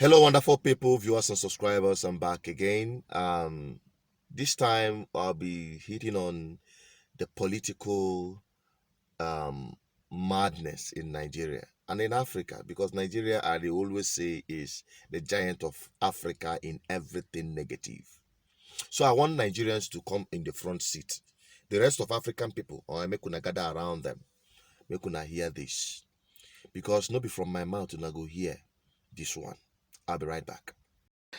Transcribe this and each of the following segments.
Hello, wonderful people, viewers and subscribers. I'm back again. This time I'll be hitting on the political madness in Nigeria and in Africa, because Nigeria, I always say, is the giant of Africa in everything negative. So I want Nigerians to come in the front seat. The rest of African people, or I make una gather around them, make una hear this, because not be from my mouth una go hear this one. I'll be right back.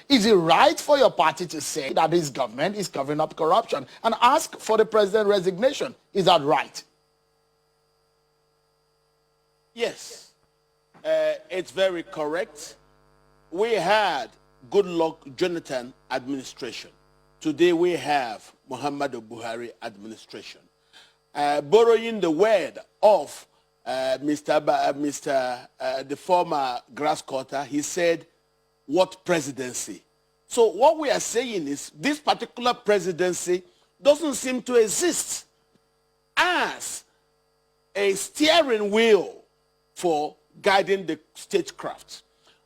Is it right for your party to say that this government is covering up corruption and ask for the president's resignation? Is that right? Yes, it's very correct. We had Goodluck Jonathan administration. Today we have Muhammadu Buhari administration. Borrowing the word of the former grass cutter, he said, what presidency? So what we are saying is this particular presidency doesn't seem to exist as a steering wheel for guiding the statecraft.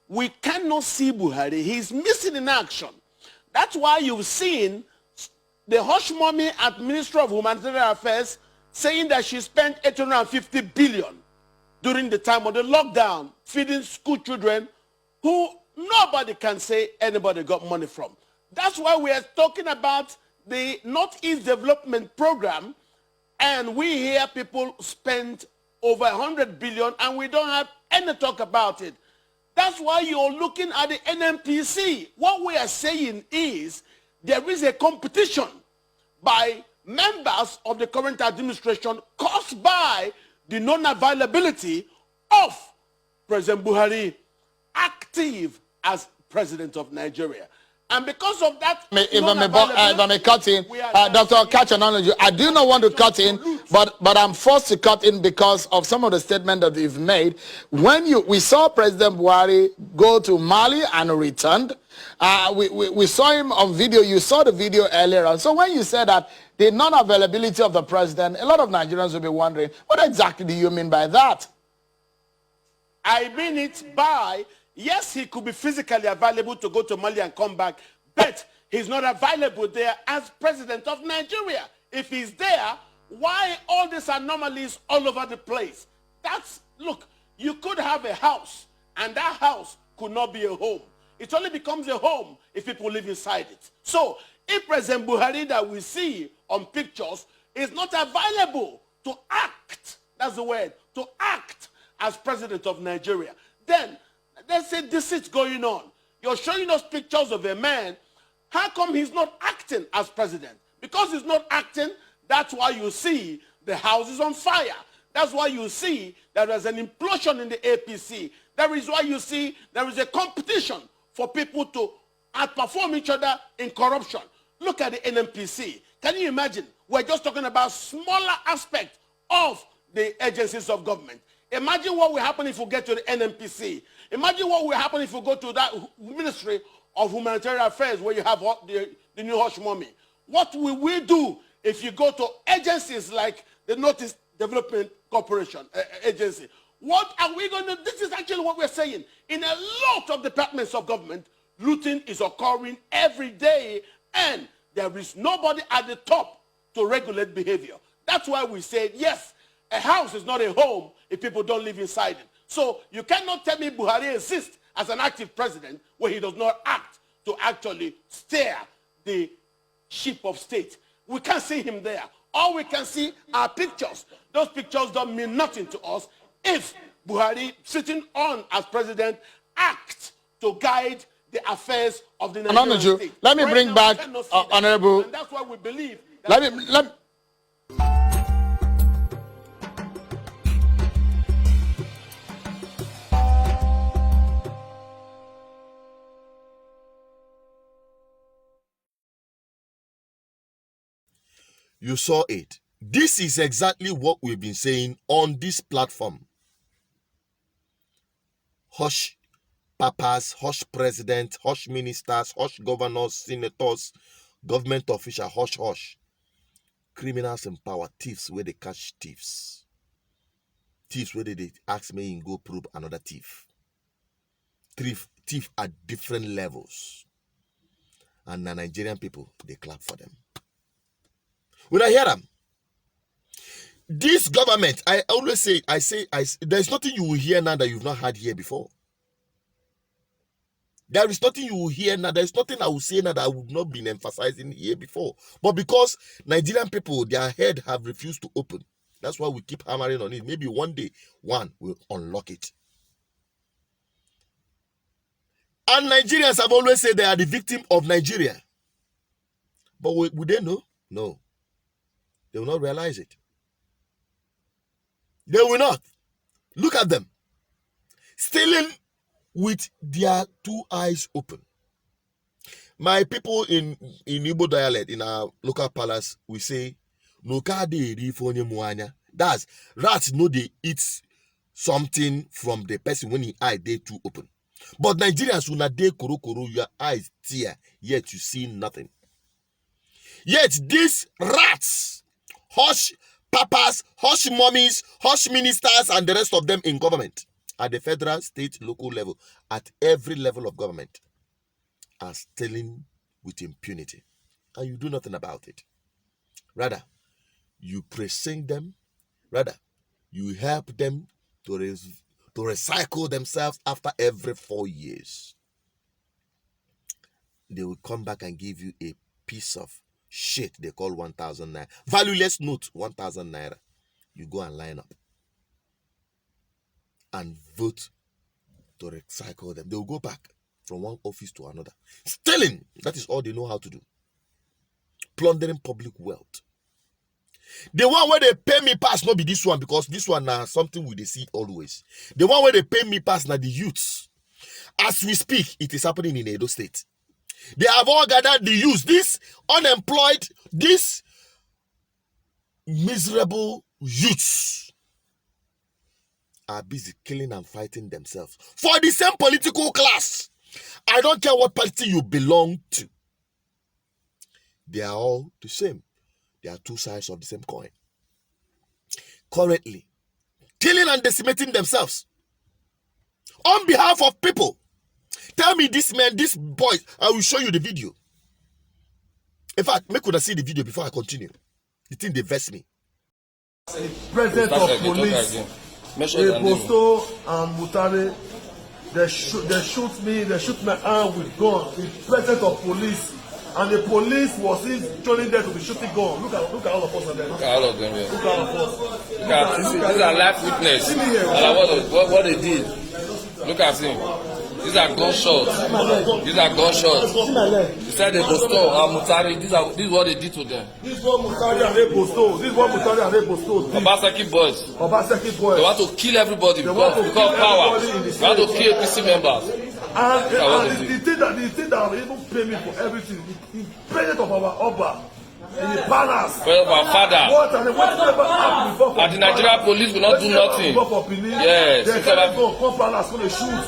We cannot see Buhari. He's missing in action. That's why you've seen the hush mommy at Ministry of Humanitarian Affairs saying that she spent 850 billion during the time of the lockdown feeding school children who nobody can say anybody got money from. That's why we are talking about the Northeast Development Program, and we hear people spend over 100 billion and we don't have any talk about it. That's why you're looking at the NNPC. What we are saying is there is a competition by members of the current administration caused by the non-availability of President Buhari active as president of Nigeria. And because of that, If I may cut in, Dr. Kachananoju, I do not want to cut in, but I'm forced to cut in because of some of the statement that you've made. When we saw President Buhari go to Mali and returned, we saw him on video. You saw the video earlier on. So when you said that the non-availability of the president, a lot of Nigerians will be wondering, what exactly do you mean by that? I mean it by, yes, he could be physically available to go to Mali and come back, but he's not available there as president of Nigeria. If he's there, why all these anomalies all over the place? Look, you could have a house, and that house could not be a home. It only becomes a home if people live inside it. So, if President Buhari that we see on pictures is not available to act, that's the word, to act as president of Nigeria, then let's say this is going on. You're showing us pictures of a man. How come he's not acting as president? Because he's not acting, that's why you see the house is on fire. That's why you see there is an implosion in the APC. That is why you see there is a competition for people to outperform each other in corruption. Look at the NNPC. Can you imagine? We're just talking about smaller aspects of the agencies of government. Imagine what will happen if we get to the NNPC. Imagine what will happen if we go to that Ministry of Humanitarian Affairs where you have the new hush mommy. What will we do if you go to agencies like the Northeast Development Corporation agency? What are we going to do? This is actually what we're saying. In a lot of departments of government, looting is occurring every day, and there is nobody at the top to regulate behavior. That's why we said, yes, a house is not a home if people don't live inside it. So you cannot tell me Buhari exists as an active president where he does not act to actually steer the ship of state. We can't see him there. All we can see are pictures. Those pictures don't mean nothing to us if Buhari, sitting on as president, acts to guide the affairs of the Nigerian state. Let me bring back Honorable. And that's why we believe. You saw it. This is exactly what we've been saying on this platform. Hush papas, hush president, hush ministers, hush governors, senators, government officials, hush, hush. Criminals in power, thieves where they catch thieves. Thieves where they ask me and go probe another thief. thief at different levels. And the Nigerian people, they clap for them. When I hear them, this government, I always say, there's nothing you will hear now that you've not heard here before. There is nothing you will hear now. There's nothing I will say now that I would not been emphasizing here before. But because Nigerian people, their head have refused to open, that's why we keep hammering on it. Maybe one day, one will unlock it. And Nigerians have always said they are the victim of Nigeria. But would they know? No. They will not realize it. They will not. Look at them. Stealing with their two eyes open. My people in Igbo dialect, in our local palace, we say, no kade rifonye muanya. That's rats know they eat something from the person when his eye they too open. But Nigerians will not de koro koro, your eyes tear, yet you see nothing. Yet these rats, hush papas, hush mummies, hush ministers, and the rest of them in government, at the federal, state, local level, at every level of government, are stealing with impunity. And you do nothing about it. Rather, you present them. Rather, you help them to recycle themselves after every 4 years. They will come back and give you a piece of shit they call 1,000 naira. Valueless note, 1,000 naira. You go and line up and vote to recycle them. They will go back from one office to another. Stealing, that is all they know how to do. Plundering public wealth. The one where they pay me pass not be this one, because this one now something we they see always. The one where they pay me pass now the youths. As we speak, it is happening in Edo State. They have all gathered the youths, this unemployed, this miserable youths are busy killing and fighting themselves for the same political class. I don't care what party you belong to. They are all the same. They are two sides of the same coin. Currently, killing and decimating themselves on behalf of people. Tell me this man, this boy, I will show you the video. In fact, make una see the video before I continue. The thing they vex me. The president of police, Bosto and Mutare, they shoot my arm with gun. The president of police, and the police was joining there to be shooting gun. Look at all of us there. Look at all of them here. Look at all of us. Look at these are live witness. What they did. Look at him. These are gunshots. These are gunshots. He said they Bosto and Mutare. This is what they did to them. This is what Mutare and they Bosto. This is what Mutare and they Bosto did. Obaseki boys. Obaseki boys. They want to kill everybody because power. They want to kill PC members. And the thing that will even pay me for everything, the president of our Oba in the palace. Well, our father. What never happened before? And the Nigerian police will not do nothing. Yes. They can't go come palace going to shoot.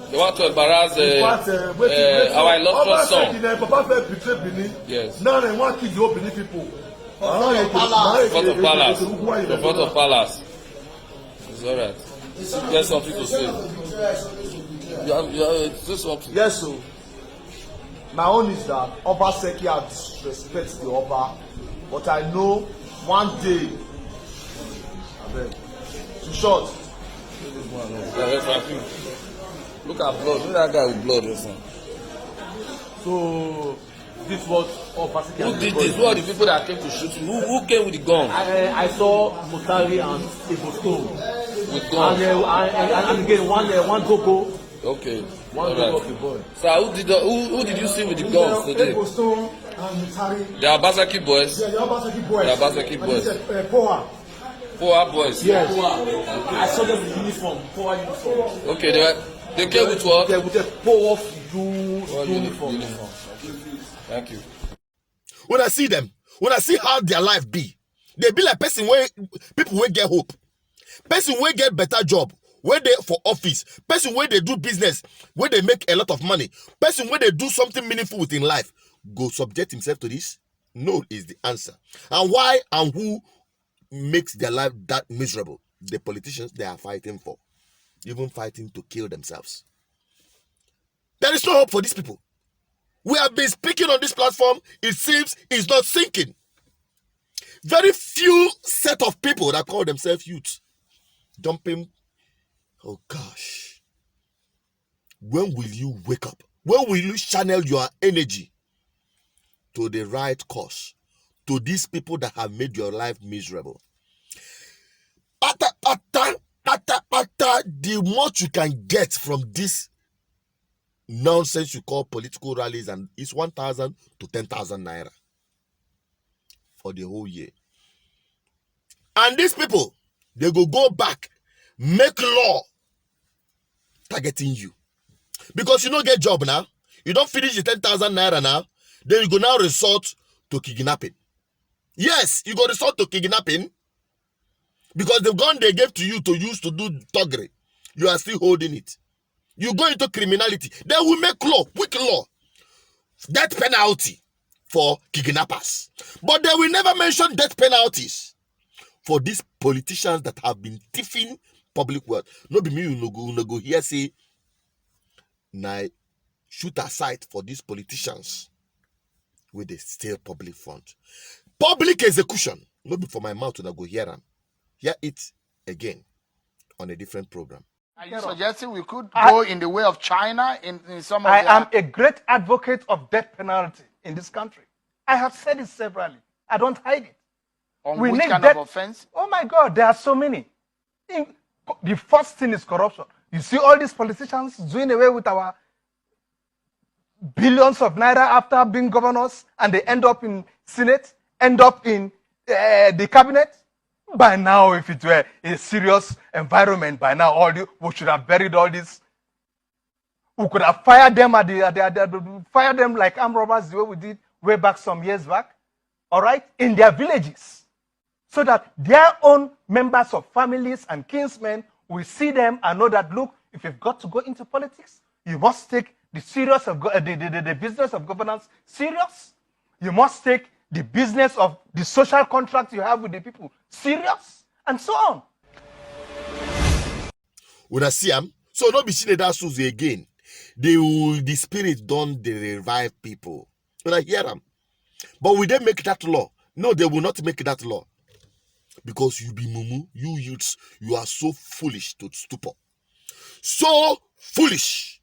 They want to embarrass our illustrious son. Papa betray Benin. Yes. Now they want to kill the whole Benin people. Front of palace. The front of palace. It's alright. There's something to say. Say something. Yes, so my own is that Obaseki has disrespect the Oba, but I know one day, too short. Look at blood. Look at that guy with blood. Listen. So this was Obaseki. Who did this? Who are the people that came to shoot you? Who came with the gun? I saw Mutari and Bosto with gun. And again one Gogo. Okay. One Gogo of the boy. So who did you see with the guns today? Bosto and Mutari. They are Obaseki boys. Yeah, they are Obaseki boys. They are Obaseki boys. Poa. Poa boys. Yes. I saw them with uniform. Poa uniform. Okay, they came with what? Yeah, with a Poa uniform. Thank you. When I see them, when I see how their life be, they be like person where people will get hope, person will get better job, where they for office, person where they do business, where they make a lot of money, person where they do something meaningful within life, go subject himself to this? No is the answer. And why and who makes their life that miserable? The politicians they are fighting for, even fighting to kill themselves. There is no hope for these people. We have been speaking on this platform. It seems it's not sinking. Very few set of people that call themselves youth dumping. Oh gosh. When will you wake up? When will you channel your energy to the right cause? To these people that have made your life miserable? The much you can get from this nonsense you call political rallies, and it's 1,000 to 10,000 naira for the whole year. And these people, they go back, make law targeting you. Because you don't get job now. You don't finish the 10,000 naira now. Then you go now resort to kidnapping. Yes, you go resort to kidnapping because the gun they gave to you to use to do thuggery, you are still holding it. You go into criminality. They will make law, quick law, death penalty for kidnappers. But they will never mention death penalties for these politicians that have been thieving public wealth. No be me, you no go here say, now shoot aside for these politicians with the steal public fund. Public execution, no be for my mouth to go hear them. Hear it again on a different program. Are you suggesting we could go in the way of China in some of I am a great advocate of death penalty in this country. I have said it severally. I don't hide it. On We which need kind death- of offense? Oh my God, there are so many. The first thing is corruption. You see all these politicians doing away with our billions of naira after being governors, and they end up in Senate, end up in the cabinet. By now, if it were a serious environment, by now we should have buried all this. We could have fired them fired them like armed robbers the way we did way back some years back. All right, in their villages, so that their own members of families and kinsmen will see them and know that, look, if you've got to go into politics, you must take the serious of the business of governance serious. You must take the business of the social contract you have with the people serious, and so on. When I see them, so not be seen that Susie again. The spirit don't revive people. When I hear them, but will they make that law? No, they will not make that law. Because you be mumu, you youths, you are so foolish to stupor. So foolish.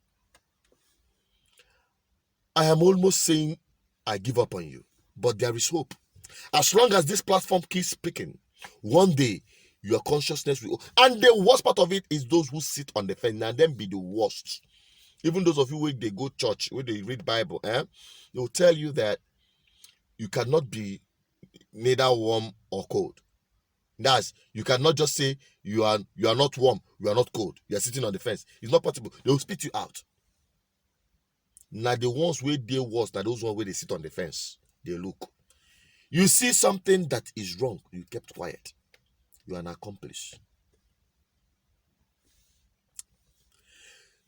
I am almost saying I give up on you. But there is hope. As long as this platform keeps speaking, one day your consciousness will. And the worst part of it is those who sit on the fence, and then be the worst. Even those of you where they go church, where they read Bible, they will tell you that you cannot be neither warm or cold. That's, you cannot just say you are not warm, you are not cold, you are sitting on the fence. It's not possible. They will spit you out. Now the ones where they worse, now those ones where they sit on the fence, they look. You see something that is wrong, you kept quiet. You are an accomplice.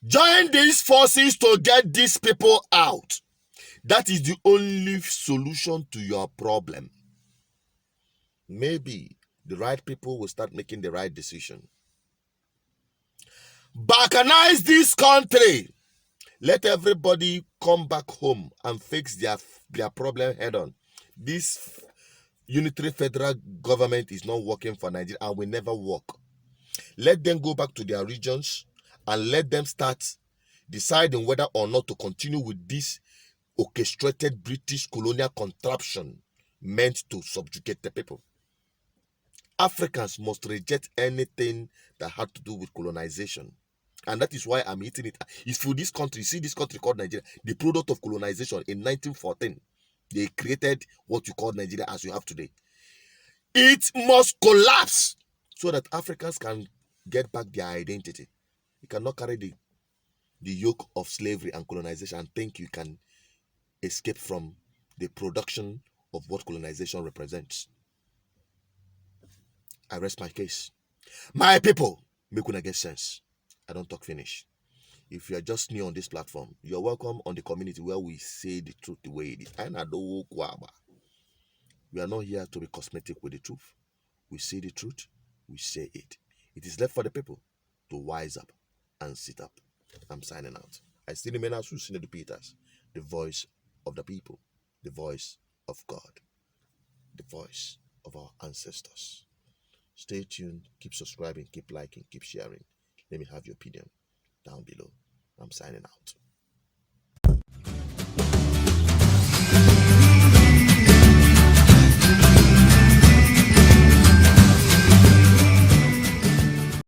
Join these forces to get these people out. That is the only solution to your problem. Maybe the right people will start making the right decision. Balkanize this country. Let everybody come back home and fix their problem head on. This unitary federal government is not working for Nigeria and will never work. Let them go back to their regions and let them start deciding whether or not to continue with this orchestrated British colonial contraption meant to subjugate the people. Africans must reject anything that had to do with colonization. And that is why I'm hitting it. It's for this country, see this country called Nigeria, the product of colonization in 1914. They created what you call Nigeria as you have today. It must collapse so that Africans can get back their identity. You cannot carry the yoke of slavery and colonization and think you can escape from the production of what colonization represents. I rest my case. My people, make una get sense. I don't talk finish. If you are just new on this platform, you're welcome on the community where we say the truth the way it is. We are not here to be cosmetic with the truth. We say the truth, we say it. It is left for the people to wise up and sit up. I'm signing out. I still remain as Senator Peters, the voice of the people, the voice of God, the voice of our ancestors. Stay tuned, keep subscribing, keep liking, keep sharing. Let me have your opinion down below. I'm signing out.